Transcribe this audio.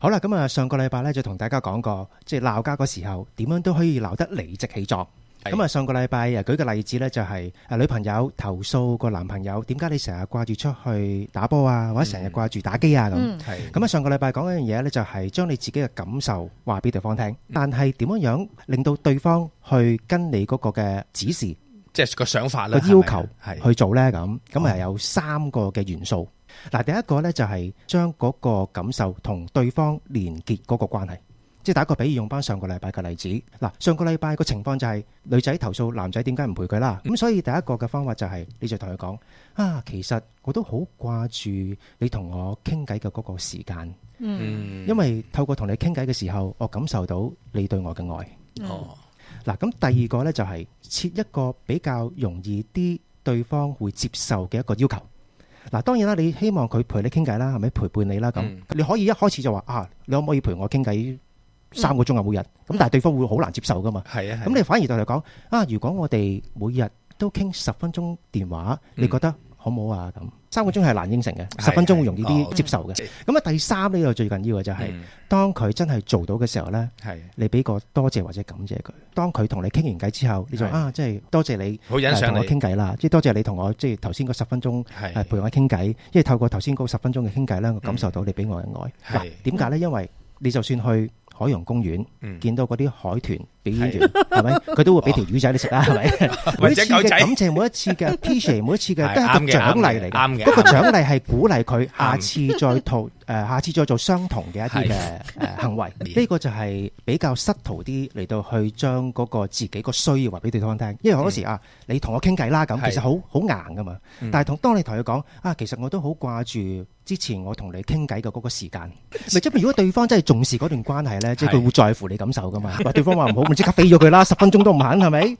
好啦，咁啊，上個禮拜咧就同大家講過，即係鬧交嗰時候點樣都可以鬧得理直氣壯。咁啊，上個禮拜舉個例子咧，就係女朋友投訴個男朋友，點解你成日掛住出去打波啊，或者成日掛住打機啊咁。咁啊，上個禮拜講一樣嘢咧，就係將你自己嘅感受話俾對方聽，但係點樣令到對方去跟你嗰個嘅指示，即係個想法啦，個要求去做咧咁啊，有3個嘅元素。嗱，第一個咧就係將嗰個感受同對方連結嗰個關係，即係打個比喻，用翻上個禮拜嘅例子。嗱，上個禮拜個情況就係女仔投訴男仔點解唔陪佢啦，咁所以第一個嘅方法就係你就同佢講啊，其實我都好掛住你同我傾偈嘅嗰個時間，因為透過同你傾偈嘅時候，我感受到你對我嘅愛。嗱，咁第二個咧就係設一個比較容易啲對方會接受嘅一個要求。嗱，當然啦，你希望佢陪你傾偈啦，係咪陪伴你啦？咁你可以一開始就話啊，你可唔可以陪我傾偈3個鐘啊？每日咁，但係對方會好難接受噶嘛。係啊，咁你反而對佢講啊，如果我哋每日都傾10分鐘電話，你覺得好唔好啊？咁3個鐘係難應承嘅，10分鐘會容易啲接受嘅。咁啊，第3呢個最緊要嘅就係，當佢真係做到嘅時候咧，你俾個多謝或者感謝佢。當佢同你傾完偈之後，你就啊，即係多謝你同我傾偈啦，即係多謝你同我即係頭先嗰10分鐘陪我傾偈，因為透過頭先嗰10分鐘嘅傾偈咧，我感受到你俾我嘅愛。嗱，點解咧？因為你就算去海洋公園見到嗰啲海豚表演員，係咪？佢都會俾條魚仔你食啦，係咪？每一次嘅感謝，每一次嘅 appreciate，每一次嘅都係一個獎勵嚟嘅。嗰個獎勵係鼓勵佢下次再做相同嘅一啲嘅行為。呢個就係比較subtle啲嚟到去將嗰個自己個需要話俾對方聽。因為好多時啊，你同我傾偈啦，咁其實好硬噶嘛。但係當你同佢講啊，其實我都好掛住之前我同你傾偈嘅嗰個時間。咪即係如果對方真係重視嗰段關係咧，即係佢會在乎你感受噶嘛。話對方話唔好，咪即刻飛咗佢啦，10分鐘都唔肯，係咪？